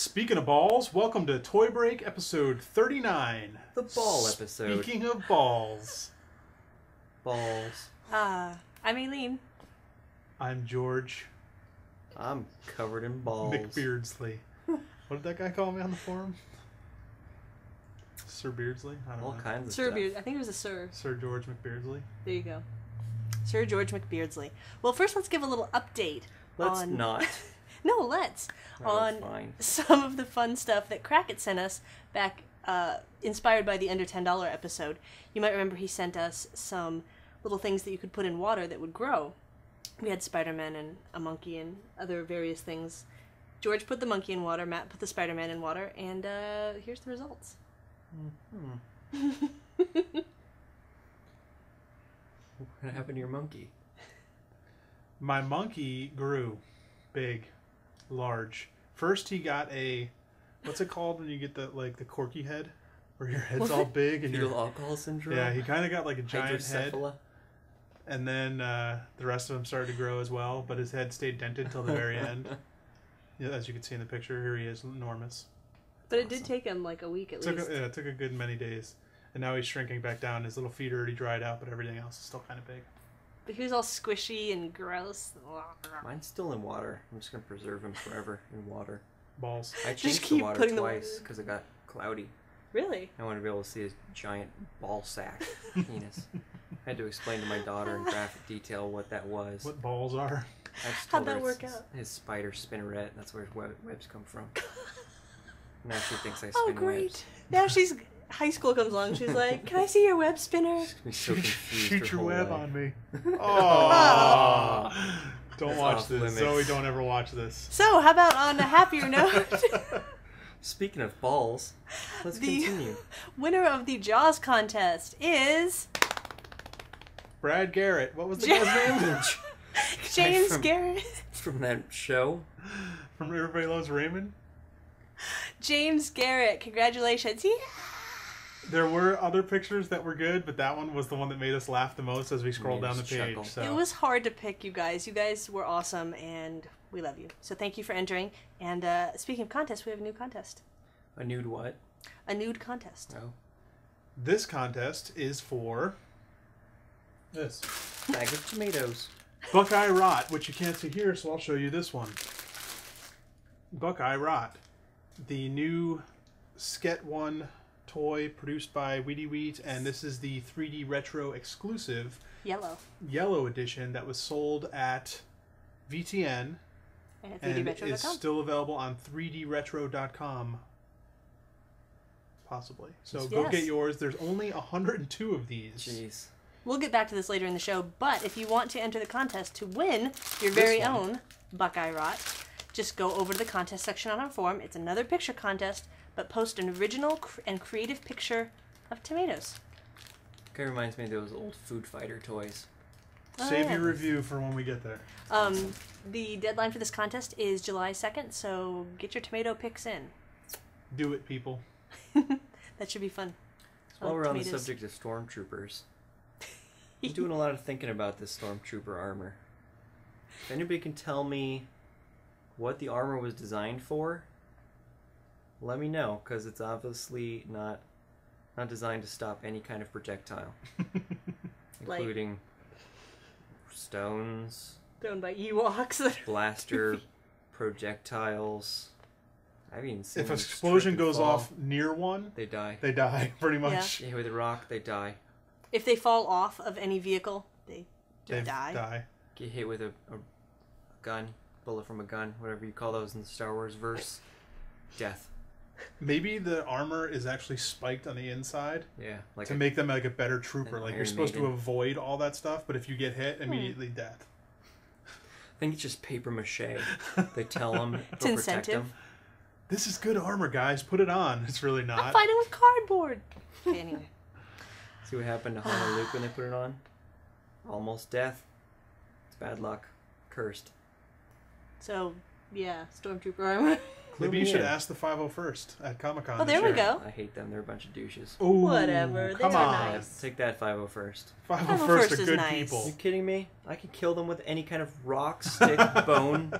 Speaking of balls, welcome to Toy Break episode 39. The ball episode. Speaking of balls. Balls. I'm Aileen. I'm George I'm covered in balls. McBeardsley. What did that guy call me on the forum? Sir Beardsley? I don't All know. kinds of Sir stuff. Beard. I think it was a Sir. Sir George McBeardsley. There you go. Sir George McBeardsley. Well, first let's give a little update. Let's on... not. No, let's. No, on it's fine. some of the fun stuff that Crackett sent us back, inspired by the Under $10 episode. You might remember he sent us some little things that you could put in water that would grow. We had Spider-Man and a monkey and other various things. George put the monkey in water, Matt put the Spider-Man in water, and here's the results. What happened to your monkey? My monkey grew big, large. First he got a, what's it called when you get the corky head? Where your head's all big and Fetal your alcohol syndrome? yeah, he kind of got like a giant head. Hydrocephala? And then the rest of him started to grow as well, but his head stayed dented till the very end. Yeah, as you can see in the picture, here he is, enormous. But it did take him like a week at least. It took a good many days. And now he's shrinking back down. His little feet are already dried out, but everything else is still kind of big. But he was all squishy and gross. Mine's still in water. I'm just going to preserve him forever in water. Balls. I Just changed keep the water putting the twice water in. because it got cloudy. Really? I wanted to be able to see his giant ball sack penis. I had to explain to my daughter in graphic detail what that was. What balls are. I just How'd told her that work it's out? His spider spinneret. That's where his webs come from. Now she thinks I spin Oh, great. webs. Now high school comes along. She's like, can I see your web spinner? She's gonna be so confused Shoot her your whole web life. on me. Oh. Don't That's watch off this. limits. Zoe, don't ever watch this. So, how about on a happier note, Speaking of balls, let's The- continue. winner of the Jaws contest is Brad Garrett. What was the Ja- guy's name? James from- Garrett. From that show. From Everybody Loves Raymond? James Garrett, congratulations. Yeah. There were other pictures that were good, but that one was the one that made us laugh the most as we scrolled Made down the us page. chuckle. So. It was hard to pick, you guys. You guys were awesome, and we love you. So thank you for entering. And speaking of contests, we have a new contest. A nude what? A nude contest. Oh. This contest is for this. Bag of tomatoes. Buckeye Rot, which you can't see here, so I'll show you this one. Buckeye Rot, the new Sket 1 toy produced by Weedy Wheat, and this is the 3D Retro exclusive Yellow. yellow edition that was sold at VTN And at and 3dretro.com. is still available on 3dretro.com. Possibly. So go Yes. get yours. There's only 102 of these. Jeez. We'll get back to this later in the show, but if you want to enter the contest to win your very one. own Buckeye Rot, just go over to the contest section on our forum. It's another picture contest, but post an original and creative picture of tomatoes. Kind of reminds me of those old Food Fighter toys. Save Oh, your yeah. review for when we get there. The deadline for this contest is July 2nd, so get your tomato pics in. Do it, people. That should be fun. While we're on the tomatoes. subject of stormtroopers, I'm doing a lot of thinking about this stormtrooper armor. If anybody can tell me what the armor was designed for, let me know, because it's obviously not designed to stop any kind of projectile, Like- including stones, Thrown by Ewoks. blaster projectiles. I've even seen If an them explosion trip and goes fall. off near one, They die. they die, pretty much. You hit with a rock, they die. If they fall off of any vehicle, they They die. Get hit with a gun, bullet from a gun, whatever you call those in the Star Wars verse. Death. Maybe the armor is actually spiked on the inside Yeah, like to make them like a better trooper. An Like you're Iron supposed to Maiden. avoid all that stuff, but if you get hit, immediately death. I think it's just paper mache. They tell them It's they'll protect incentive. them. This is good armor, guys. Put it on. It's really I'm not. fighting with cardboard. Okay, anyway. See what happened to Han and Luke when they put it on? Almost death. It's bad luck. Cursed. So, yeah, Stormtrooper armor. Maybe you should Yeah. ask the 501st at Comic-Con. Oh, there we go. I hate them. They're a bunch of douches. Ooh, Whatever, they Come are on. nice. Take that 501st. 501st are is good nice. You people. kidding me? I can kill them with any kind of rock, stick, bone.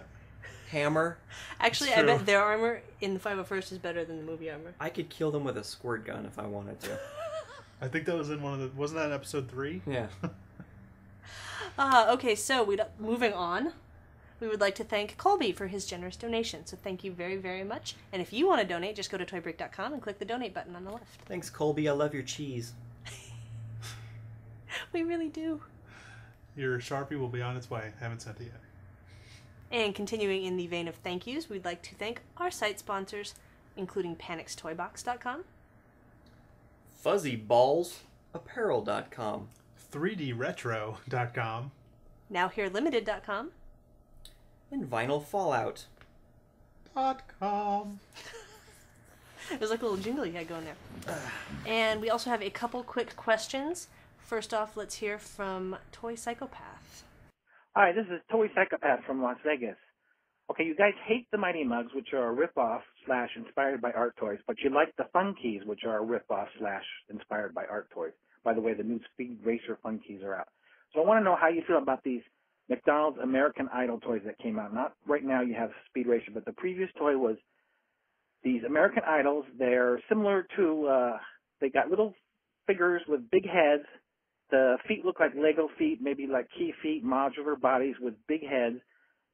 hammer. Actually, I True. bet their armor in the 501st is better than the movie armor. I could kill them with a squirt gun if I wanted to. I think that was in one of the. Wasn't that in episode 3? Yeah. Okay, so moving on. We would like to thank Colby for his generous donation. So thank you very, very much. And if you want to donate, just go to toybreak.com and click the donate button on the left. Thanks, Colby. I love your cheese. We really do. Your Sharpie will be on its way. Haven't sent it yet. And continuing in the vein of thank yous, we'd like to thank our site sponsors, including PanixToyBox.com, FuzzyBallsApparel.com, 3DRetro.com, NowHereLimited.com, and VinylFallout. .com. It was like a little jingle you had going there. And we also have a couple quick questions. First off, let's hear from Toy Psychopath. Hi, this is Toy Psychopath from Las Vegas. Okay, you guys hate the Mighty Mugs, which are a rip-off / inspired by Art Toys, but you like the Funkeys, which are a rip-off / inspired by Art Toys. By the way, the new Speed Racer Funkeys are out. So I want to know how you feel about these McDonald's American Idol toys that came out. Not right now you have Speed Racer, but the previous toy was these American Idols. They're similar to, they got little figures with big heads. The feet look like Lego feet, maybe like key feet, modular bodies with big heads.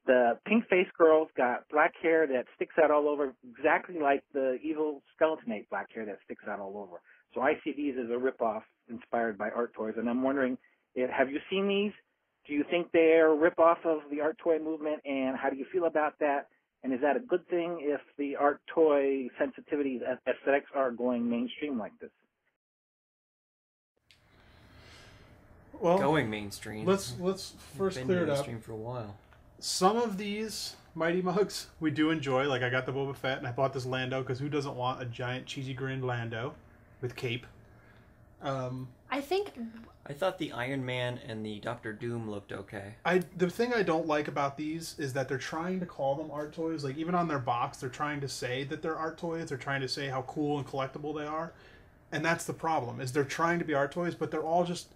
The pink face girls got black hair that sticks out all over, exactly like the evil Skeletonate black hair that sticks out all over. So I see these as a ripoff inspired by Art Toys, and I'm wondering, have you seen these? Do you think they're a ripoff of the art toy movement, and how do you feel about that? And is that a good thing if the art toy sensitivities, aesthetics are going mainstream like this? Well, Going mainstream. let's first Been clear it up. mainstream for a while. Some of these Mighty Mugs we do enjoy. Like I got the Boba Fett, and I bought this Lando because who doesn't want a giant cheesy grin Lando with cape? I think I thought the Iron Man and the Doctor Doom looked okay. The thing I don't like about these is that they're trying to call them art toys. Like even on their box, they're trying to say that they're art toys. They're trying to say how cool and collectible they are, and that's the problem. Is they're trying to be art toys, but they're all just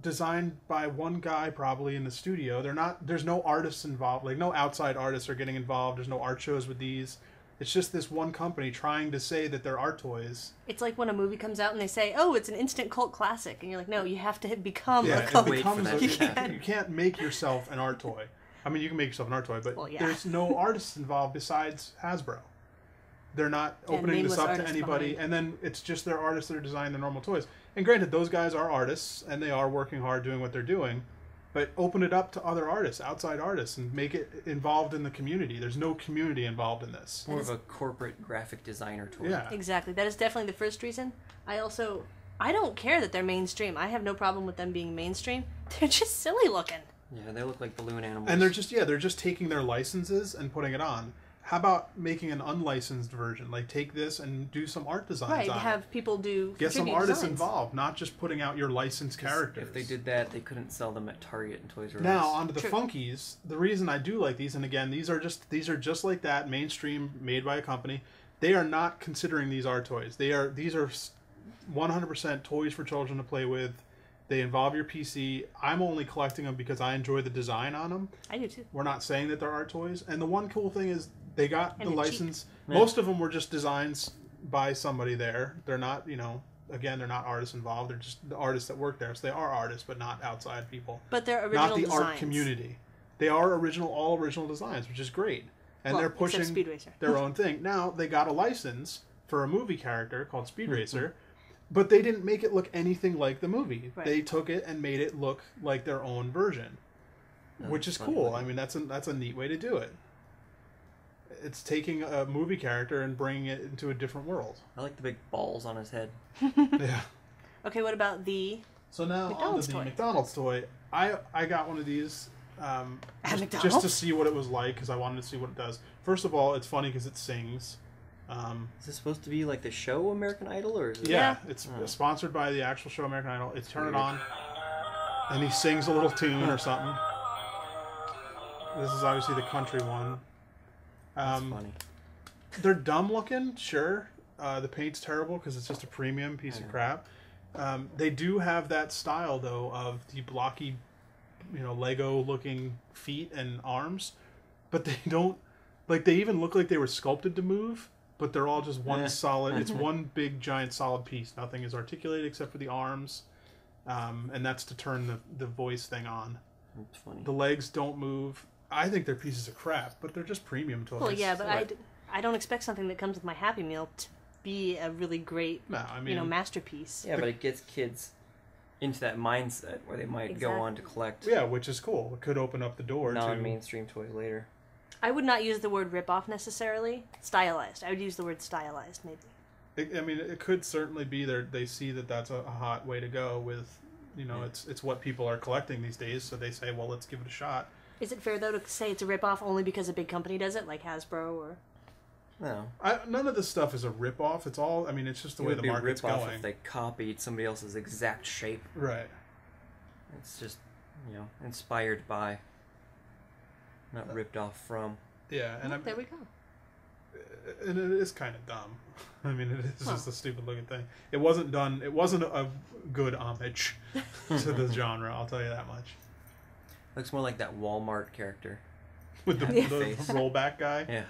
designed by one guy probably in the studio. They're not. There's no artists involved. Like no outside artists are getting involved. There's no art shows with these. It's just this one company trying to say that they're art toys. it's like when a movie comes out and they say, "Oh, it's an instant cult classic," and you're like, "No, you have to become Yeah, a it cult." wait for becomes that a, to happen. you can't make yourself an art toy. I mean, you can make yourself an art toy, but Well, yeah. there's no artists involved besides Hasbro. They're not And opening this nameless up to artists anybody, behind. and then it's just their artists that are designing the normal toys. And granted, those guys are artists, and they are working hard doing what they're doing, but open it up to other artists, outside artists, and make it involved in the community. There's no community involved in this. More of a corporate graphic designer toy. Yeah. Exactly. That is definitely the first reason. I don't care that they're mainstream. I have no problem with them being mainstream. They're just silly looking. Yeah, they look like balloon animals. And they're just taking their licenses and putting it on. How about making an unlicensed version? Like take this and do some art designs Right. on it. Have people do Get some contribute artists designs. involved, not just putting out your licensed characters. If they did that, they couldn't sell them at Target and Toys R Us. Now onto the True. Funkies. The reason I do like these, and again, these are just like that, mainstream, made by a company. They are not considering these art toys. These are 100% toys for children to play with. They involve your PC. I'm only collecting them because I enjoy the design on them. I do too. We're not saying that they're art toys. And the one cool thing is they got And the they're cheap. license. Yeah. Most of them were just designs by somebody there. They're not, again, they're not artists involved. They're just the artists that work there. So they are artists, but not outside people. But they're original Not the designs. art community. They are all original designs, which is great. And Well, they're except pushing Speed Racer. their own thing. Now, they got a license for a movie character called Speed Racer, but they didn't make it look anything like the movie. Right. They took it and made it look like their own version, which is funny cool. looking. I mean, that's a neat way to do it. It's taking a movie character and bringing it into a different world. I like the big balls on his head. Yeah. Okay, what about the So now McDonald's onto the toy. McDonald's toy. I got one of these At just McDonald's? to see what it was like because I wanted to see what it does. First of all, it's funny because it sings. Is this supposed to be like the show American Idol, or is it? Yeah, Yeah. it's sponsored by the actual show American Idol. It's turn it on, and he sings a little tune or something. This is obviously the country one. That's funny. They're dumb looking, sure. The paint's terrible because it's just a premium piece of crap. They do have that style though of the blocky, Lego looking feet and arms, but they don't Like, they even look like they were sculpted to move, but they're all just one Yeah. solid... It's one big, giant, solid piece. Nothing is articulated except for the arms. And that's to turn the voice thing on. It's funny. The legs don't move. I think they're pieces of crap, but they're just premium toys. Well, yeah, but Right. I don't expect something that comes with my Happy Meal to be a really great, No, I mean... masterpiece. Yeah, but it gets kids into that mindset where they might go on to collect Yeah, which is cool. It could open up the door to... non-mainstream toys later. I would not use the word rip-off necessarily. Stylized. I would use the word stylized, maybe. It could certainly be there. They see that that's a hot way to go with, it's what people are collecting these days. So they say, well, let's give it a shot. Is it fair, though, to say it's a rip-off only because a big company does it, like Hasbro or... No. None of this stuff is a rip-off. It's all, it's just the It way would the be a market's rip-off going. if they copied somebody else's exact shape. Right. It's just, inspired by, not ripped off from. Yeah, and there we go. and it is kind of dumb. It is just a stupid looking thing. It wasn't a good homage to the genre, I'll tell you that much. Looks more like that Walmart character. With the Face. rollback guy. Yeah.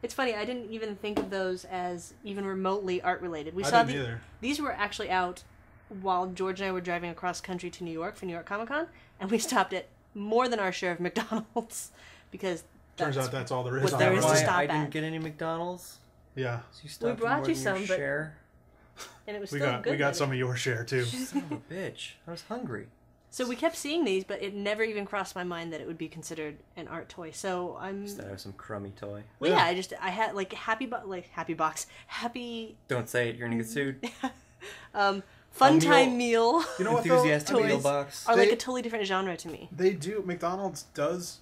It's funny, I didn't even think of those as even remotely art-related. We I saw didn't either. These were actually out while George and I were driving across country to New York for New York Comic Con, and we stopped at more than our share of McDonald's because Turns out that's all there is. what on there that is to road. stop I at. didn't get any McDonald's. Yeah. So you stopped brought more you than your some, but- share. and it was We still got good. we got but- some of your share too. Son of a bitch. I was hungry. So we kept seeing these, but it never even crossed my mind that it would be considered an art toy. So I'm. Just that I was some crummy toy. Well, Yeah. I had like Happy Don't say it, you're gonna get sued. Fun A Time Meal You know what though? Enthusiastic meal toys box. are like They- a totally different genre to me. They do. McDonald's does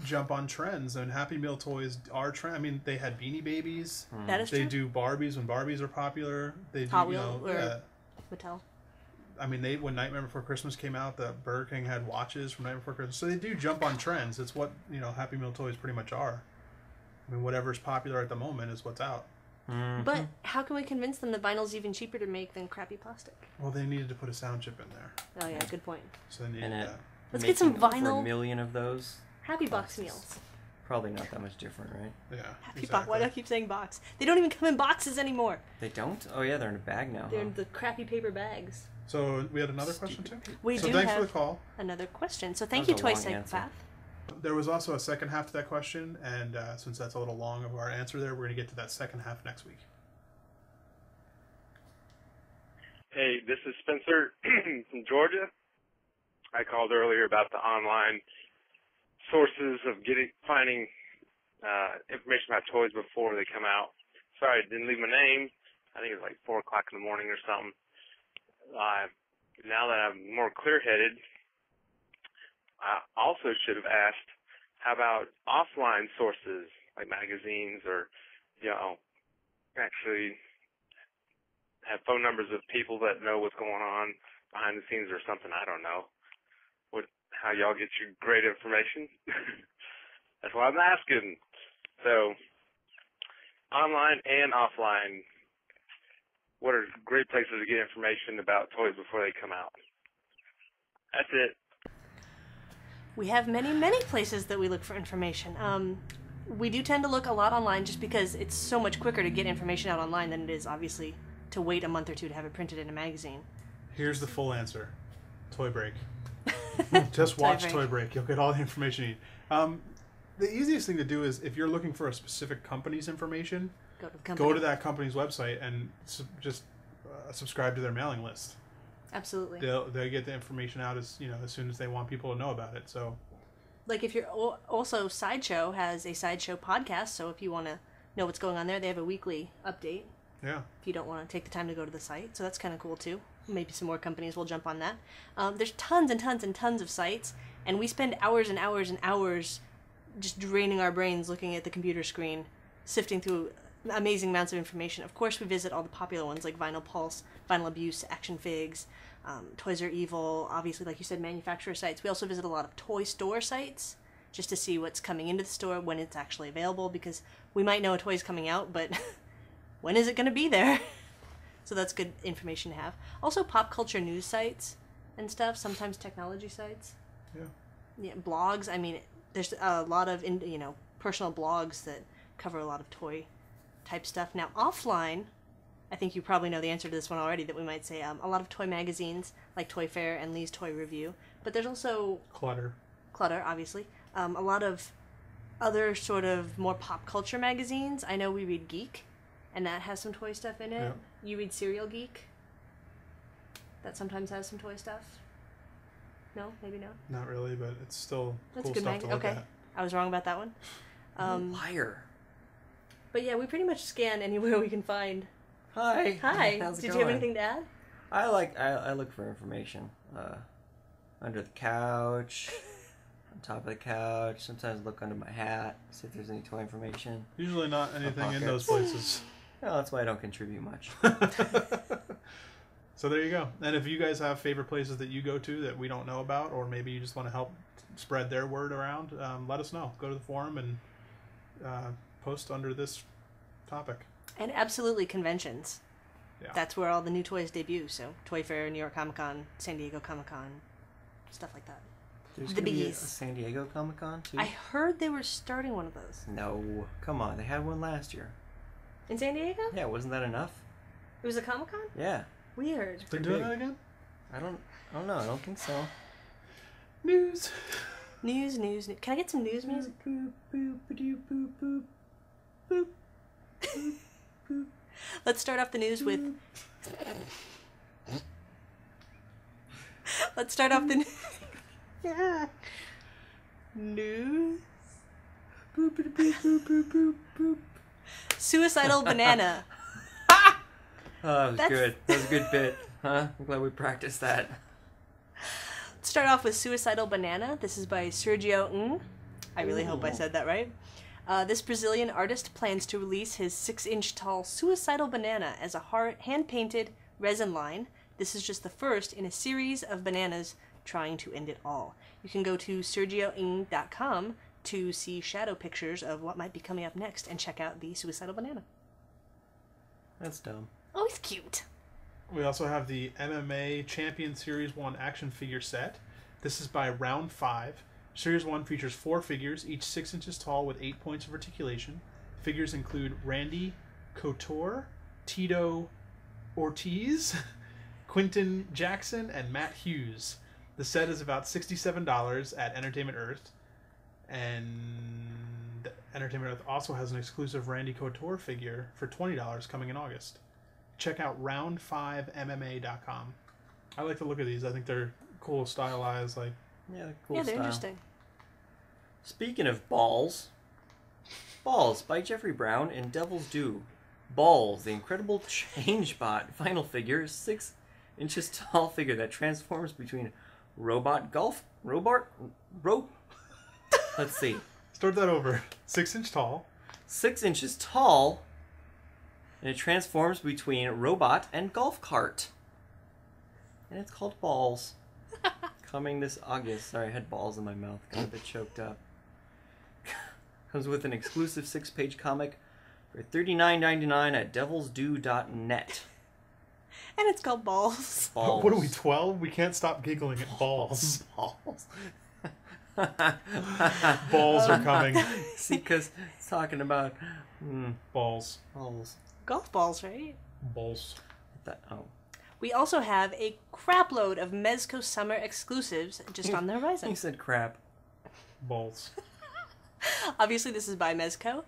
jump on trends, and Happy Meal toys are trend. They had Beanie Babies. That is They true. do Barbies when Barbies are popular. They do, Hot Wheel or- yeah. Mattel. When Nightmare Before Christmas came out, the Burger King had watches from Nightmare Before Christmas. So they do jump on trends. It's what Happy Meal toys pretty much are. Whatever's popular at the moment is what's out. Mhm. But how can we convince them that vinyl's even cheaper to make than crappy plastic? Well, they needed to put a sound chip in there, Oh yeah, good point. so they needed And that. Let's get some making over vinyl- a million of those. Happy Box Boxes. meals. Probably not that much different, right? Yeah, Happy Box. Why do I keep saying box? They don't even come in boxes anymore. They don't? Oh yeah, they're in a bag now. They're huh? in the crappy paper bags. So we had another question too. We So do thanks for have the call. another question. So thank That you, was a Toy long answer. Psychopath. There was also a second half to that question, and since that's a little long of our answer there, we're going to get to that second half next week. Hey, this is Spencer from Georgia. I called earlier about the online sources of finding information about toys before they come out. Sorry, I didn't leave my name. I think it was like 4 o'clock in the morning or something. Now that I'm more clear-headed, I also should have asked, how about offline sources like magazines or, actually have phone numbers of people that know what's going on behind the scenes or something. I don't know how y'all get your great information. That's why I'm asking. So, online and offline, what are great places to get information about toys before they come out? That's it. We have many, many places that we look for information. We do tend to look a lot online just because it's so much quicker to get information out online than it is, obviously, to wait a month or two to have it printed in a magazine. Here's the full answer. Toy Break. Just watch Toy Break. You'll get all the information you need. The easiest thing to do is, if you're looking for a specific company's information, Go to the company. go to that company's website and just subscribe to their mailing list. Absolutely. They'll get the information out as soon as they want people to know about it. So Like if you're also Sideshow has a Sideshow podcast, so if you want to know what's going on there, they have a weekly update. yeah, If you don't want to take the time to go to the site, so that's kind of cool too. Maybe some more companies will jump on that. There's tons and tons and tons of sites, and we spend hours and hours and hours just draining our brains looking at the computer screen, sifting through amazing amounts of information. Of course, we visit all the popular ones like Vinyl Pulse, Vinyl Abuse, Action Figs, Toys Are Evil, obviously, like you said, manufacturer sites. We also visit a lot of toy store sites just to see what's coming into the store, when it's actually available, because we might know a toy's coming out, but when is it going to be there? So that's good information to have. Also, pop culture news sites and stuff, sometimes technology sites. yeah. Yeah, blogs. There's a lot of, personal blogs that cover a lot of toy type stuff. Now, offline, I think you probably know the answer to this one already, that we might say a lot of toy magazines like Toy Fair and Lee's Toy Review. But there's also Clutter. Clutter, obviously. A lot of other sort of more pop culture magazines. I know we read Geek, and that has some toy stuff in it. Yeah. You read Serial Geek. That sometimes has some toy stuff. No, maybe no. Not really, but it's still That's cool a good stuff to look okay. at. I was wrong about that one. Liar. But yeah, we pretty much scan anywhere we can find. Hi. Hi. How's it Did going? you have anything to add? I look for information. Under the couch, on top of the couch. Sometimes look under my hat, see if there's any toy information. Usually not anything in those pockets. places. Well, that's why I don't contribute much. So there you go. And if you guys have favorite places that you go to that we don't know about, or maybe you just want to help spread their word around, let us know. Go to the forum and post under this topic. And absolutely conventions. Yeah. That's where all the new toys debut. So Toy Fair, New York Comic Con, San Diego Comic Con, stuff like that. There's The gonna be a bees. San Diego Comic Con too. I heard they were starting one of those. No, come on, they had one last year. In San Diego? Yeah, wasn't that enough? It was a Comic Con? Yeah, Weird. They're pretty doing big. that again? I don't know. I don't think so. News. News. Can I get some news music? Boop, boop, boop, boop, boop, boop, boop, boop. Let's start off the news with... Let's start off the news. Boop, boop, boop, boop, boop, boop, boop. Suicidal Banana. Oh, that was That's- good. That was a good bit. Huh? I'm glad we practiced that. Let's start off with Suicidal Banana. This is by Sergio Ng. I really hope I said that right. This Brazilian artist plans to release his 6-inch tall Suicidal Banana as a hand-painted resin line. This is just the first in a series of bananas trying to end it all. You can go to sergioing.com to see shadow pictures of what might be coming up next and check out the Suicidal Banana. That's dumb. Oh, he's cute. We also have the MMA Champion Series 1 action figure set. This is by Round 5. Series 1 features 4 figures, each 6 inches tall with 8 points of articulation. Figures include Randy Couture, Tito Ortiz, Quinton Jackson, and Matt Hughes. The set is about $67 at Entertainment Earth. And Entertainment Earth also has an exclusive Randy Couture figure for $20 coming in August. Check out round5mma.com. I like to look at these. I think they're cool, stylized. Like, Yeah, cool Yeah, they're style. interesting. Speaking of Balls by Jeffrey Brown and Devil's Due. Balls, the incredible ChangeBot final figure, 6 inches tall figure that transforms between let's see, start that over. 6 inch tall. 6 inches tall, and it transforms between robot and golf cart. And it's called Balls. Coming this August. Sorry, I had balls in my mouth. Got a bit choked up. Comes with an exclusive 6-page comic for $39.99 at devilsdue.net. And it's called Balls. Balls. What are we, 12? We can't stop giggling at balls. Balls. Balls are coming. See, because it's talking about Balls. balls. Golf balls, right? Balls. Oh. We also have a crapload of Mezco summer exclusives just on the He horizon. said crap. Balls. Obviously, this is by Mezco.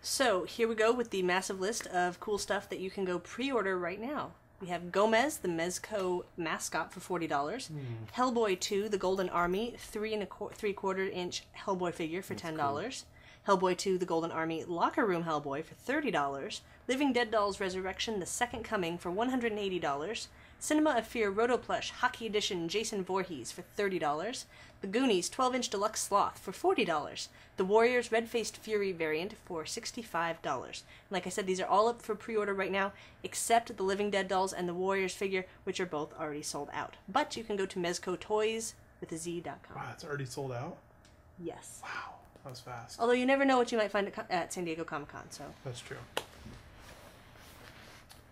So, here we go with the massive list of cool stuff that you can go pre-order right now. We have Gomez, the Mezco mascot, for $40. Hellboy 2, the Golden Army, 3 3/4 inch Hellboy figure for $10. Hellboy 2, the Golden Army Locker Room Hellboy for $30. Living Dead Dolls Resurrection, The Second Coming for $180. Cinema of Fear Rotoplush Hockey Edition Jason Voorhees for $30. The Goonies 12-inch Deluxe Sloth for $40. The Warriors Red-Faced Fury variant for $65. Like I said, these are all up for pre-order right now, except the Living Dead Dolls and the Warriors figure, which are both already sold out. But you can go to mezcotoys.com. Wow, it's already sold out? Yes. Wow, that was fast. Although you never know what you might find at San Diego Comic-Con, so That's true.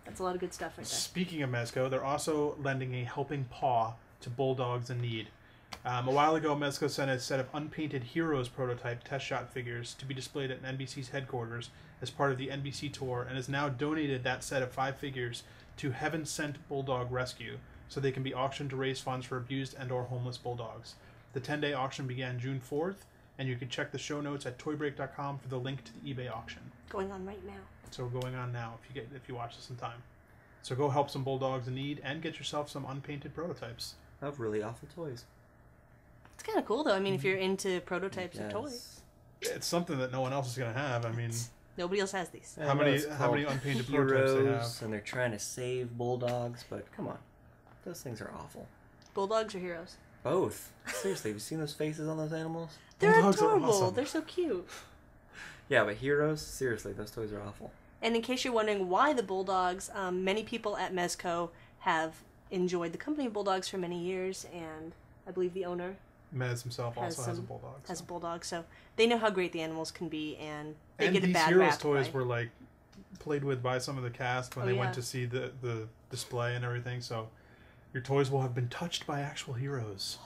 that's a lot of good stuff right there. Speaking of Mezco, they're also lending a helping paw to bulldogs in need. A while ago, Mezco sent a set of unpainted Heroes prototype test shot figures to be displayed at NBC's headquarters as part of the NBC tour, and has now donated that set of 5 figures to Heaven Sent Bulldog Rescue, so they can be auctioned to raise funds for abused and/or homeless bulldogs. The 10-day auction began June 4th, and you can check the show notes at toybreak.com for the link to the eBay auction. Going on right now. So going on now if you watch this in time. So go help some bulldogs in need and get yourself some unpainted prototypes. Of really awful toys. It's kind of cool, though. I mean, if you're into prototypes of toys. It's something that no one else is going to have. I mean, nobody else has these. how many unpainted prototypes they have? And they're trying to save bulldogs, but come on. Those things are awful. Bulldogs or heroes? Both. Seriously, have you seen those faces on those animals? They're Bulldogs are adorable. awesome. They're so cute. Yeah, but heroes? Seriously, those toys are awful. And in case you're wondering why the Bulldogs, many people at Mezco have enjoyed the company of Bulldogs for many years, and I believe the owner Mez himself also has a some- bulldog. has a bulldog, so they know how great the animals can be, and they And get a these bad Heroes rap. toys by- were like played with by some of the cast when Oh, they yeah. went to see the display and everything. So your toys will have been touched by actual heroes,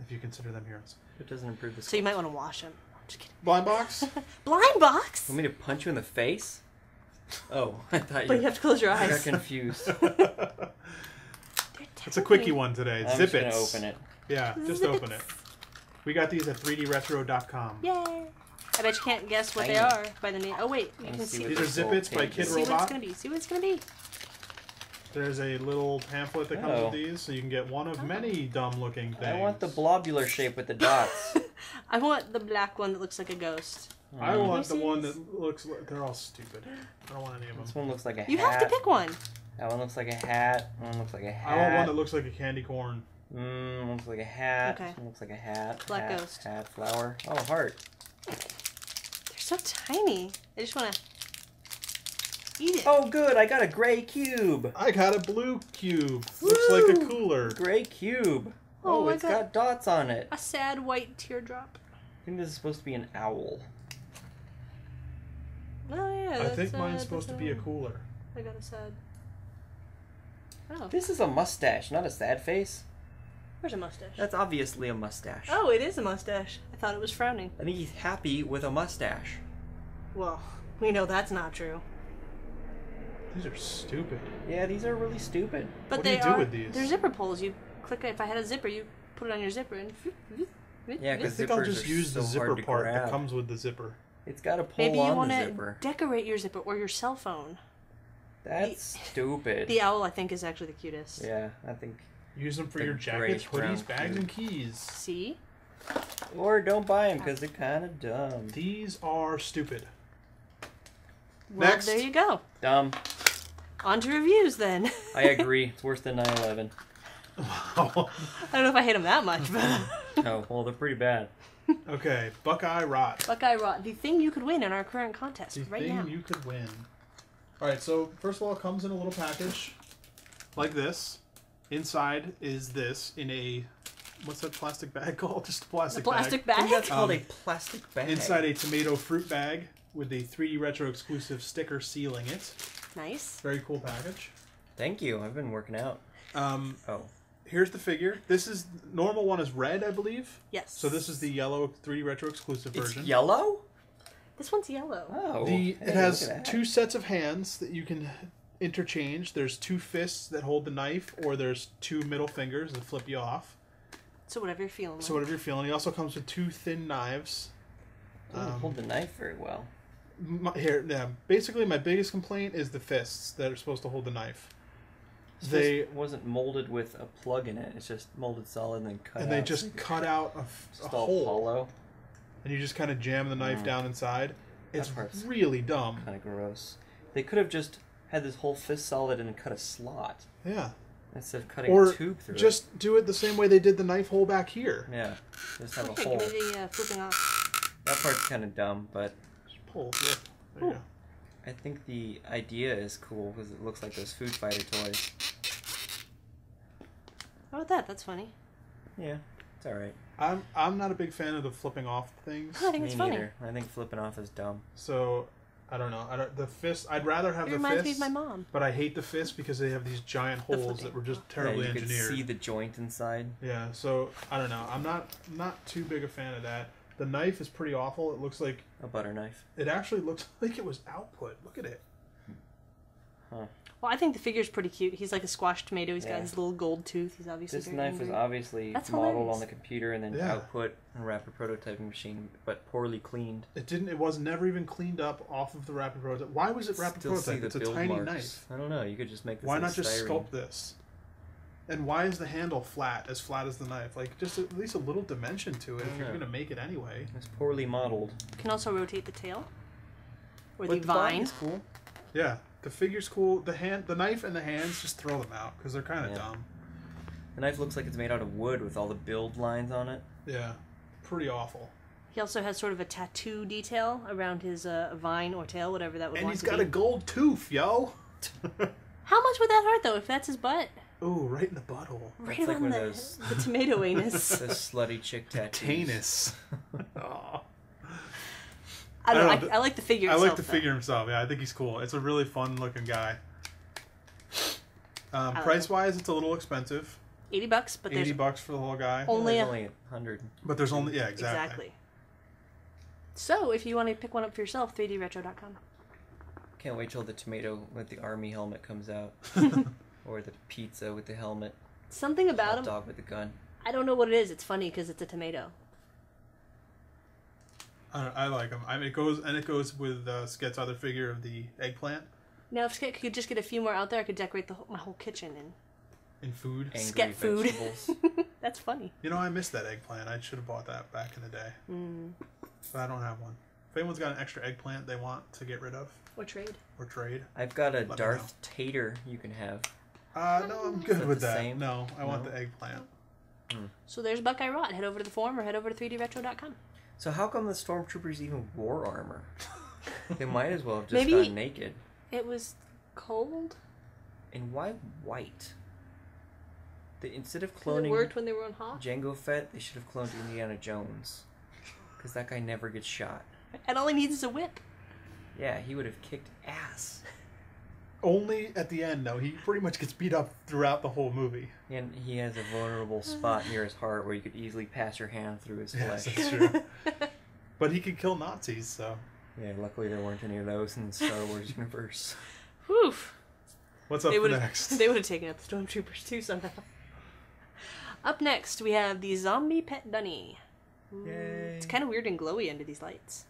if you consider them heroes. It doesn't improve the So you might want to wash them. Just kidding. Blind box. Blind box. Want me to punch you in the face? Oh, I thought But you have to close your I got eyes. confused. It's a quickie one today. I'm Zip just gonna it. open it. Yeah, just open it. We got these at 3dretro.com. Yay! I bet you can't guess what they Tiny. are by the name. Oh wait, you Let me can see see. what These are this Zip little Its by pig Kid is. See what it's Robot. gonna be. See what it's gonna be. There's a little pamphlet that comes Oh. with these, so you can get one of many dumb-looking things. I want the blobular shape with the dots. I want the black one that looks like a ghost. I want the This one is- that looks like... They're all stupid. I don't want any of This them. one looks like a You hat. have to pick one. That one looks like a hat. One looks like a hat. I want one that looks like a candy corn. One looks like a hat. Okay. This one looks like a hat. Black hat, ghost. Hat, flower. Oh, heart. They're so tiny. I just want to eat it. Oh, good. I got a gray cube. I got a blue cube. Looks like a Woo! cooler. Gray cube. Oh, Oh, I it's got- got dots on it. A sad white teardrop. I think this is supposed to be an owl. Oh yeah. I that's think mine's sad, supposed to that's be a sad. cooler. I got a sad. Oh, This is a mustache, not a sad face. where's a mustache? That's obviously a mustache. Oh, it is a mustache. I thought it was frowning. I think he's happy with a mustache. Well, we know that's not true. These are stupid. Yeah, these are really stupid. But What do they you do are. with these? They're zipper pulls. You click. If I had a zipper, you put it on your zipper and. Yeah, I 'cause think I'll zippers just are use the so zipper hard to part that grab. comes with the zipper. It's got to pull Maybe you on want the to zipper. decorate your zipper or your cell phone. That's stupid. The owl, I think, is actually the cutest. Yeah, I think. Use them for The your jackets, grayish-brown hoodies, bags, cube. and keys. See? Or don't buy them because they're kind of dumb. These are stupid. Well, Next. there you go. Dumb. On to reviews then. I agree. It's worse than 9/11. I don't know if I hate them that much, but. Oh, well, they're pretty bad. Okay, Buckeye Rot. Buckeye Rot, the thing you could win in our current contest The right thing now. you could win. Alright, so first of all, it comes in a little package like this. Inside is this in a... What's that plastic bag called? Just a The plastic plastic I think bag? that's called Um, a plastic bag. Inside a tomato fruit bag with the 3D Retro exclusive sticker sealing it. Nice. Very cool package. Thank you. I've been working out. Oh. Here's the figure. This is... Normal one is red, I believe. Yes. So this is the yellow 3D Retro exclusive It's version. yellow? This one's yellow. Oh. It hey, has look at that. 2 sets of hands that you can interchange. There's 2 fists that hold the knife, or there's 2 middle fingers that flip you off. So whatever you're feeling. So whatever you're feeling. He also comes with 2 thin knives. Doesn't hold the knife very well. Basically, my biggest complaint is the fists that are supposed to hold the knife. They wasn't molded with a plug in it. It's just molded solid and then cut out. And they so just you can- cut out it's a all hole, hollow. and you just kind of jam the knife down inside. It's That part's really dumb. Kind of gross. They could have just had this whole fist solid and then cut a slot Yeah. instead of cutting Or a tube through just do it the same way they did the knife hole back here. it. Yeah, just have Okay, a hole. give me the flipping off. That part's kind of dumb, but Just pull. Look. There you go. I think the idea is cool because it looks like those Food Fighter toys. How about that? That's funny. Yeah, it's all right. I'm not a big fan of the flipping off things. I think Me it's funny. neither. I think flipping off is dumb. So I don't know. The fist. I'd rather have It the reminds fist. me of my mom. But I hate the fist because they have these giant holes flipping. that were just Yeah, terribly you engineered. could see the joint inside. Yeah, so I don't know. I'm not too big a fan of that. The knife is pretty awful. It looks like A butter knife. it actually looks like it was output. Look at it. Huh. Well, I think the figure's pretty cute. He's like a squashed tomato. He's Yeah. got his little gold tooth. He's obviously This very knife was angry. obviously That's modeled hilarious. on the computer and then Yeah. output in a rapid prototyping machine, but poorly cleaned. It was never even cleaned up off of the rapid prototype. Why was it rapid Still see prototype? the It's a build tiny marks. knife. I don't know. You could just make this. Why out not of just styrene. sculpt this? And why is the handle flat as the knife? Like, just at least a little dimension to it if you're Yeah. gonna make it anyway. It's poorly modeled. You can also rotate the tail. Or But the body vine. is cool. Yeah, the figure's cool. The knife and the hands, just throw them out because they're kind of Yeah. dumb. The knife looks like it's made out of wood with all the build lines on it. Yeah, pretty awful. He also has sort of a tattoo detail around his vine or tail, whatever that would And want he's to got be. a gold tooth, yo. How much would that hurt, though, if that's his butt? Ooh, right in the butthole. Right That's like on one the, of those- the tomato anus. The slutty chick tattoos. Tanus. Aw. I don't I know. don't know. I like the figure I itself. like the though. figure himself. Yeah, I think he's cool. It's a really fun looking guy. like Price wise, it's a little expensive. $80, but there's $80 for the whole guy. only There's a... only 100. But there's only exactly. So, if you want to pick one up for yourself, 3dretro.com. Can't wait till the tomato with the army helmet comes out. Or the pizza with the helmet. Something about Hot him, dog with the gun. I don't know what it is. It's funny because it's a tomato. I like him. I mean, it goes with Sket's other figure of the eggplant Now, if Skit could just get a few more out there, I could decorate my whole kitchen in. in food. Angry Sket food. vegetables. That's funny. You know, I missed that eggplant. I should have bought that back in the day. But I don't have one. If anyone's got an extra eggplant they want to get rid of Or trade. or trade, I've got a me know. Darth Tater you can have. no, I'm good that with the that. same? No, I want No? the eggplant. So there's Buckeye Rot. Head over to the forum or head over to 3dretro.com. So how come the stormtroopers even wore armor? They might as well have just Maybe- gone naked. It was cold. And why white? Instead of 'Cause it cloning worked when they were on hot. Jango Fett, they should have cloned Indiana Jones. Because that guy never gets shot. And all he needs is a whip. Yeah, he would have kicked ass. Only at the end, though. He pretty much gets beat up throughout the whole movie. And he has a vulnerable spot near his heart where you could easily pass your hand through his Yes, flesh. that's true. But he could kill Nazis, so. Yeah, luckily there weren't any of those in the Star Wars universe. Whew. What's up They would have next? they would have taken out the stormtroopers too somehow. Up next, we have the zombie pet dunny. Yay. It's kind of weird and glowy under these lights.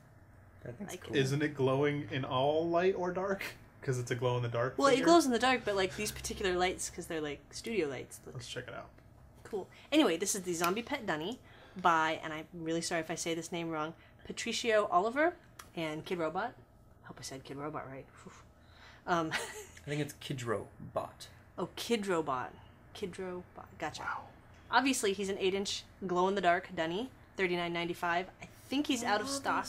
That thing's Like cool. Isn't it glowing in all light or dark? Because it's a glow in the dark. Well, it figure? glows in the dark, but like these particular lights, because they're like studio lights, look Let's check it out. cool. Anyway, this is the zombie pet dunny by, and I'm really sorry if I say this name wrong, Patricio Oliver and Kid Robot. I hope I said Kid Robot right. Whew. I think it's Kidro Bot. Oh, Kid Robot. Kidrobot. Gotcha. Wow. Obviously, he's an 8-inch glow-in-the-dark dunny, $39.95. I think he's out of stock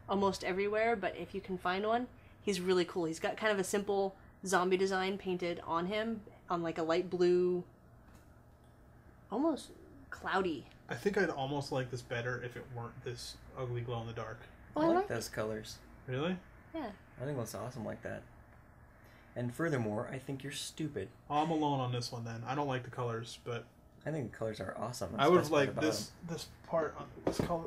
almost everywhere, but if you can find one, he's really cool. He's got kind of a simple zombie design painted on him, on like a light blue, almost cloudy. I think I'd almost like this better if it weren't this ugly glow in the dark. Oh, I I like like those colors. Really? Yeah. I think it looks awesome like that. And furthermore, I think you're stupid. Oh, I'm alone on this one then. I don't like the colors, but I think the colors are awesome. I would have liked this part on this color,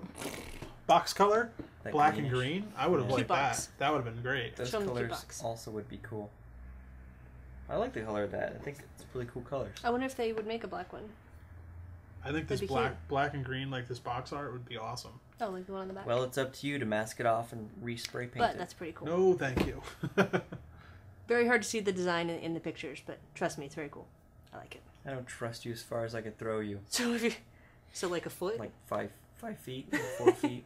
box color, That black and greenish. green. I would have Yeah. liked Cute box. that. That would have been great. Those Show 'em the cute colors box. also would be cool. I like the color of that. I think it's really cool colors. I wonder if they would make a black one. I think this That'd be black and green like this box art would be awesome. Oh, like the one on the back. Well, it's up to you to mask it off and re-spray paint but it. that's pretty cool. No, thank you. Very hard to see the design in the pictures, but trust me, it's very cool. I like it. I don't trust you as far as I could throw you. So if you, so like a foot. Like 5 feet, 4 feet.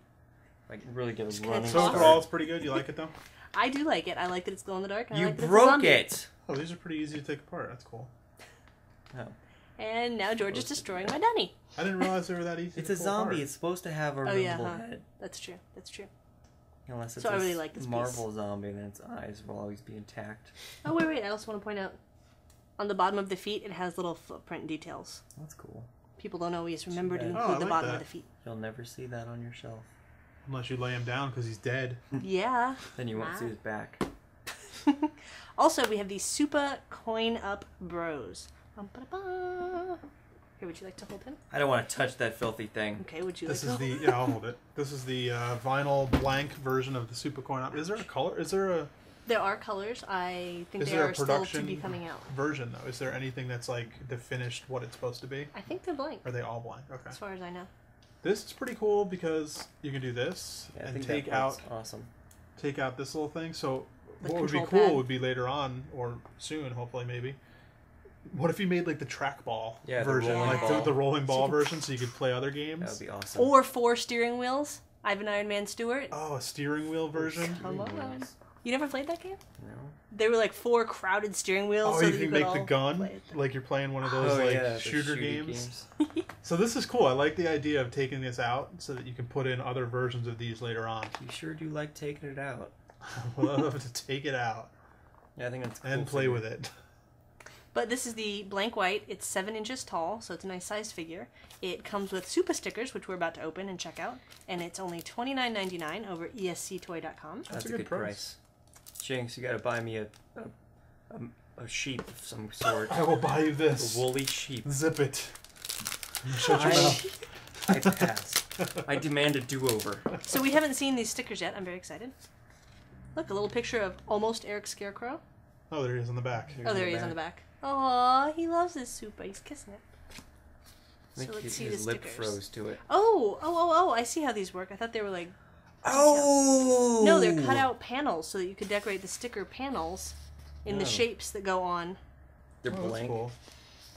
Like really get Just a kinda running So toss start. overall, it's pretty good. You like it though? I do like it. I like that it's glow in the dark. And I You like that it's a broke zombie. it. Oh, these are pretty easy to take apart. That's cool. Oh. And now George is destroying my dunny. I didn't realize they were that easy. It's to a pull zombie. apart. It's supposed to have a Oh, yeah, removable huh? head. That's true. That's true. Unless it's So I a really like this piece. Marvel zombie, then its eyes will always be intact. Oh wait! I also want to point out, on the bottom of the feet, it has little footprint details. That's cool. People don't always remember to bad. include Oh, I the like bottom that. of the feet. You'll never see that on your shelf. Unless you lay him down because he's dead. Yeah. Then you won't see his back. Also, we have the Super Coin Up Bros. Bum-ba-da-ba. Here, would you like to hold him? I don't want to touch that filthy thing. Okay, would you This like is to the hold yeah, I'll hold it. This is the vinyl blank version of the Super Coin Op. Is there a color? Is there a There are colors. I think Is they there a are still to production be coming out. version though? Is there anything that's like the finished what it's supposed to be? I think they're blank, Or are they all blank? Okay. as far as I know. This is pretty cool because you can do this Yeah, I and think take that out part's awesome. this little thing. So The what would be control cool pad. would be later on or soon, hopefully maybe. What if you made like the trackball Yeah, the version, rolling like ball. The rolling ball So you could- version, so you could play other games? That would be awesome. Or 4 steering wheels. Ivan Iron Man Stewart. Oh, a steering wheel version. Come on. You never played that game? No. They were like 4 crowded steering wheels. Oh, so you that can could make all the gun play it. like you're playing one of those Oh, like yeah, the shooter shooty games. So this is cool. I like the idea of taking this out so that you can put in other versions of these later on. You sure do like taking it out. I love to take it out Yeah, I think that's a cool and play figure. with it. But this is the blank white. It's 7 inches tall, so it's a nice sized figure. It comes with super stickers, which we're about to open and check out. And it's only $29.99 over esctoy.com. That's a good price. Jinx, you gotta buy me a sheep of some sort. I will buy you A this. woolly sheep. Zip it. Shut your mouth. I pass. I demand a do-over. So we haven't seen these stickers yet. I'm very excited. Look, a little picture of almost Eric Scarecrow. Oh, there he is on the back. Oh, there he is on the back. Aw, he loves his super. He's kissing it. I think So let's see his the lip stickers. froze to it. Oh, I see how these work. I thought they were like... Oh! No, they're cut out panels so that you could decorate the sticker panels in the Oh. shapes that go on. They're Oh, that's blank. cool.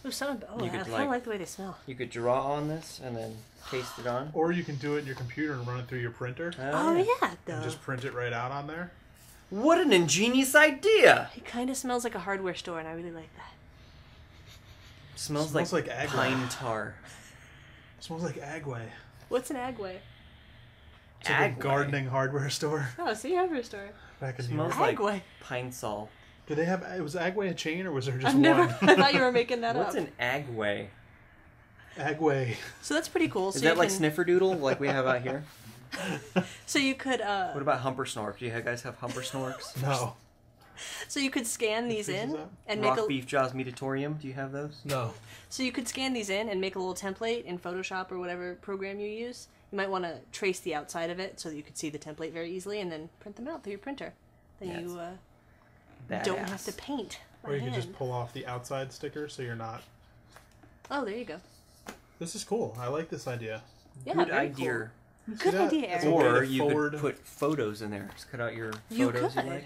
Oh, some... Oh, You I could, kind of like the way they smell. You could draw on this and then paste it on. Or you can do it in your computer and run it through your printer Oh, yeah. and just print it right out on there. What an ingenious idea! It kind of smells like a hardware store, and I really like that. Smells, Smells like agway. pine tar. Smells like Agway. What's an Agway? It's like a Agway. gardening hardware store Oh, see, hardware store. back in New Smells York. like Agway. pine sol. Did they have? Was Agway a chain or was there just I've never... one? I thought you were making that What's up. an agway? Agway. So that's pretty cool. Is So that you like can... Snifferdoodle, like we have out here? So you could, What about humper snork? Do you guys have humper snorks? No. So you could scan these piece is in that? and make Rock a... beef jaws mediatorium. Do you have those? No. So you could scan these in and make a little template in Photoshop or whatever program you use. You might want to trace the outside of it so that you could see the template very easily and then print them out through your printer. Then Yes. you don't have to Badass. paint by Or you can hand. just pull off the outside sticker so you're not. Oh, there you go. This is cool. I like this idea. Yeah, Good very idea. Cool. See Good that? idea, It's Eric. a way Or to you forward- could put photos in there. Just cut out your You photos you could. like.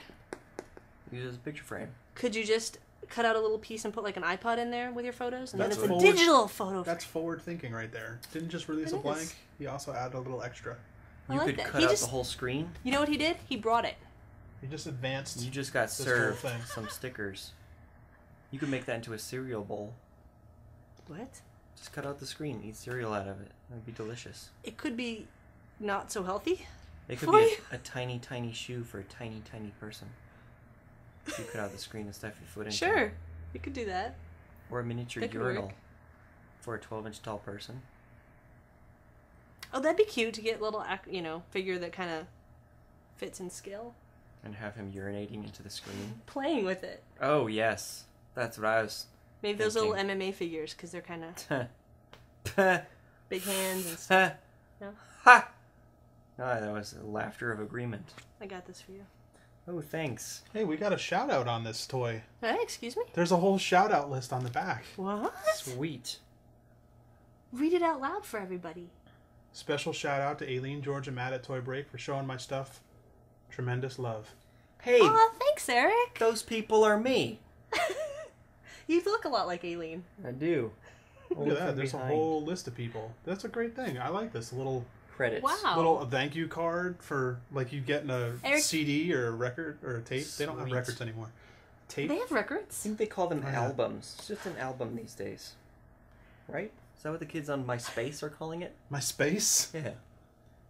Use it as a picture frame. Could you just cut out a little piece and put like an iPod in there with your photos? And That's then it's a forward- digital photo That's frame. forward thinking right there. Didn't just release It a blank. is. He also added a little extra. I You like could that. cut He out just- the whole screen. You know what he did? He brought it. He just advanced. You just got whole served thing. some stickers. You could make that into a cereal bowl. What? Just cut out the screen, eat cereal out of it. That'd be delicious. It could be not so healthy. It could For be you? a tiny, tiny shoe for a tiny, tiny person. You cut out the screen and stuff your foot into. Sure, you could do that. Or a miniature That could urinal work. for a 12-inch tall person. Oh, that'd be cute to get a little, figure that kind of fits in scale. And have him urinating into the screen. Playing with it. Oh, yes. That's what I was... Maybe those little Thinking. MMA figures, because they're kind of Ha! big hands and stuff. No? Ha! No, that was laughter of agreement. I got this for you. Oh, thanks. Hey, we got a shout out on this toy. Hey, excuse me? There's a whole shout out list on the back. What? Sweet. Read it out loud for everybody. Special shout out to Aileen, George, and Matt at Toy Break for showing my stuff tremendous love. Hey, Aw, thanks, Eric. those people are me. You look a lot like Aileen. I do. Look at that. There's a whole list of people. That's a great thing. I like this little credits. Wow. little thank you card for like you getting a Eric- CD or a record or a tape. They don't have Sweet. records anymore. Tape. They have I records. think they call them Oh, yeah. albums. It's just an album these days. Right? Is that what the kids on MySpace are calling it? My space. Yeah.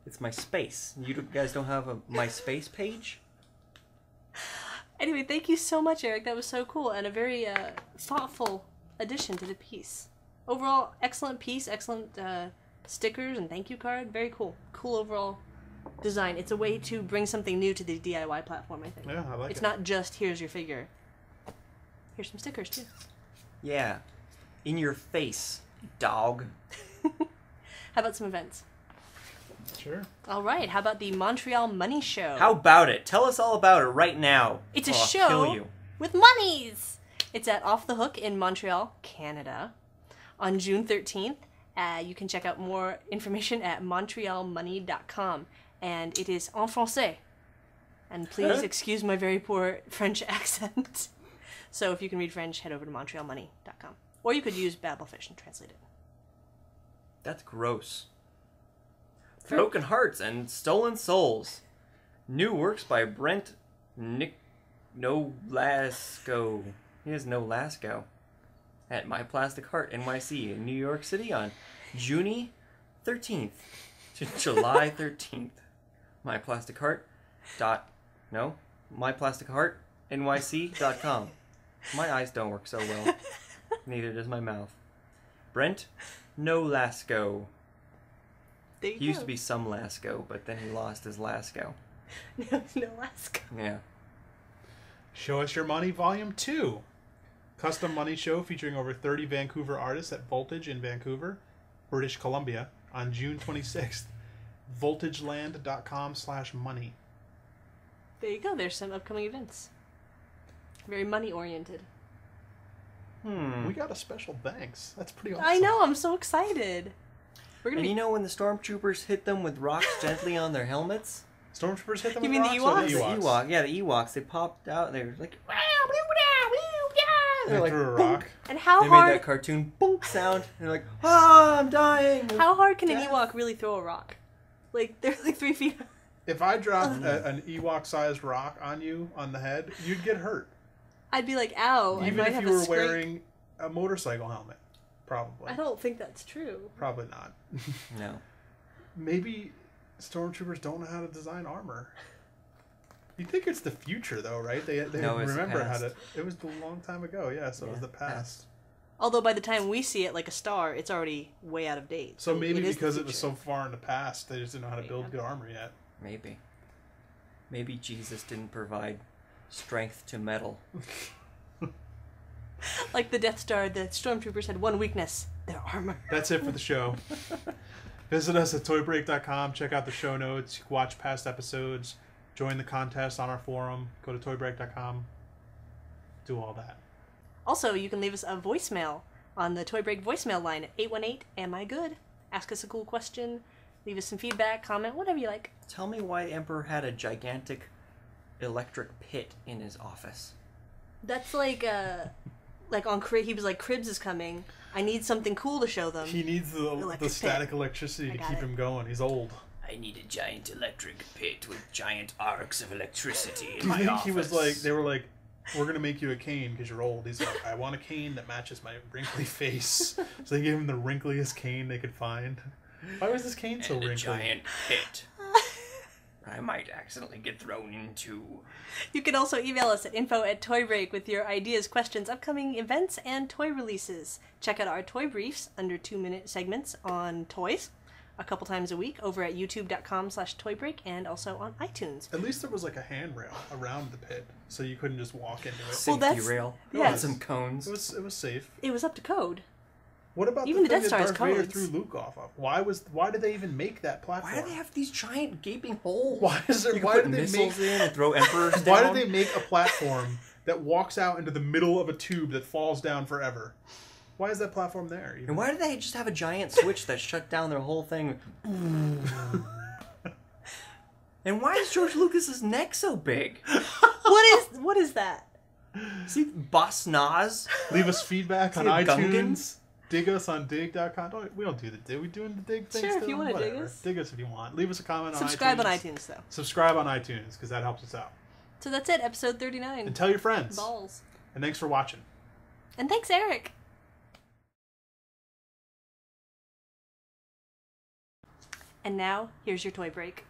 It's MySpace. You guys don't have a MySpace page? Anyway, thank you so much, Eric. That was so cool and a very thoughtful addition to the piece. Overall, excellent piece, excellent stickers and thank you card. Very cool. Cool overall design. It's a way to bring something new to the DIY platform, I think. Yeah, I like It's it. not just, here's your figure. Here's some stickers, too. Yeah. In your face, dog. How about some events? Sure. All right, how about the Montreal Money Show? How about it? Tell us all about it right now. It's a or I'll show kill you. with monies! It's at Off the Hook in Montreal, Canada, on June 13th. You can check out more information at montrealmoney.com. And it is en français. And please excuse my very poor French accent. So if you can read French, head over to montrealmoney.com. Or you could use Babelfish and translate it. That's gross. Broken Hearts and Stolen Souls. New works by Brent Nolasco. He has no Lasco. At My Plastic Heart NYC in New York City on June 13th to July 13th. MyPlasticHeartNYC.com. My eyes don't work so well. Neither does my mouth. Brent Nolasco. There you He go. used to be some Lasco, but then he lost his Lasco. No Lasco. Yeah. Show Us Your Money Volume 2. Custom money show featuring over 30 Vancouver artists at Voltage in Vancouver, British Columbia, on June 26th. Voltageland.com/money. There you go. There's some upcoming events. Very money-oriented. We got a special thanks. That's pretty awesome. I know. I'm so excited. We're gonna And be... you know when the stormtroopers hit them with rocks gently on their helmets? Stormtroopers hit them You with mean the rocks or Ewoks? The Ewok, yeah, the Ewoks. They popped out. They were like, They they're like, threw a boom. rock. And how They made hard? that cartoon bonk sound. And they're like, ah, I'm dying. How hard can an Death. Ewok really throw a rock? Like they're like 3 feet. If I dropped an Ewok-sized rock on you on the head, you'd get hurt. I'd be like, ow. I Even might if have you a were scrape. wearing a motorcycle helmet. Probably. I don't think that's true. Probably not. No. Maybe stormtroopers don't know how to design armor. You think it's the future, though, right? They No, it's the remember how past. to. It was a long time ago, yeah. So it was Yeah, the past. Although by the time we see it like a star, it's already way out of date. So maybe it is the because it was so future. far in the past, they just didn't know how to build Yeah. good armor yet. Maybe. Maybe Jesus didn't provide strength to metal. Like the Death Star, the stormtroopers had one weakness: their armor. That's it for the show. Visit us at toybreak.com. Check out the show notes. Watch past episodes. Join the contest on our forum. Go to toybreak.com. Do all that. Also, you can leave us a voicemail on the Toy Break voicemail line at 818 Am I Good? Ask us a cool question. Leave us some feedback, comment, whatever you like. Tell me why the Emperor had a gigantic electric pit in his office. That's like on he was like, Cribs is coming. I need something cool to show them. He needs the Electric static pit. electricity I to got keep it. him going. He's old. I need a giant electric pit with giant arcs of electricity in Do you my think office. he was like, they were like, we're going to make you a cane because you're old. He's like, I want a cane that matches my wrinkly face. So they gave him the wrinkliest cane they could find. Why was this cane so and a wrinkly? giant pit. I might accidentally get thrown into. You can also email us at info@toybreak with your ideas, questions, upcoming events, and toy releases. Check out our toy briefs under 2-minute segments on toys a couple times a week over at youtube.com/toybreak and also on iTunes. At least there was like a handrail around the pit, so you couldn't just walk into it. Safety that's- rail. yeah. And some cones. It was safe. It was up to code. What about Even the the thing Death that Star's Darth Vader codes. threw Luke off of? Why did they even make that platform? Why do they have these giant gaping holes? Why is there? You can Why put did they missiles make? in and throw emperors down? Why did they make a platform that walks out into the middle of a tube that falls down forever? Why is that platform there? even? And why do they just have a giant switch that shut down their whole thing? And why is George Lucas's neck so big? What is that? See, Boss Nas? Leave us feedback on See a iTunes. Gungan? Dig us on dig.com. We don't do the dig. We doing the dig thing Sure, if still? you wanna dig Whatever. us. Dig us if you want. Leave us a comment Subscribe on on iTunes. iTunes, though. Subscribe on iTunes because that helps us out. So that's it, episode 39. And tell your friends. Balls. And thanks for watching. And thanks, Eric. And now, here's your toy break.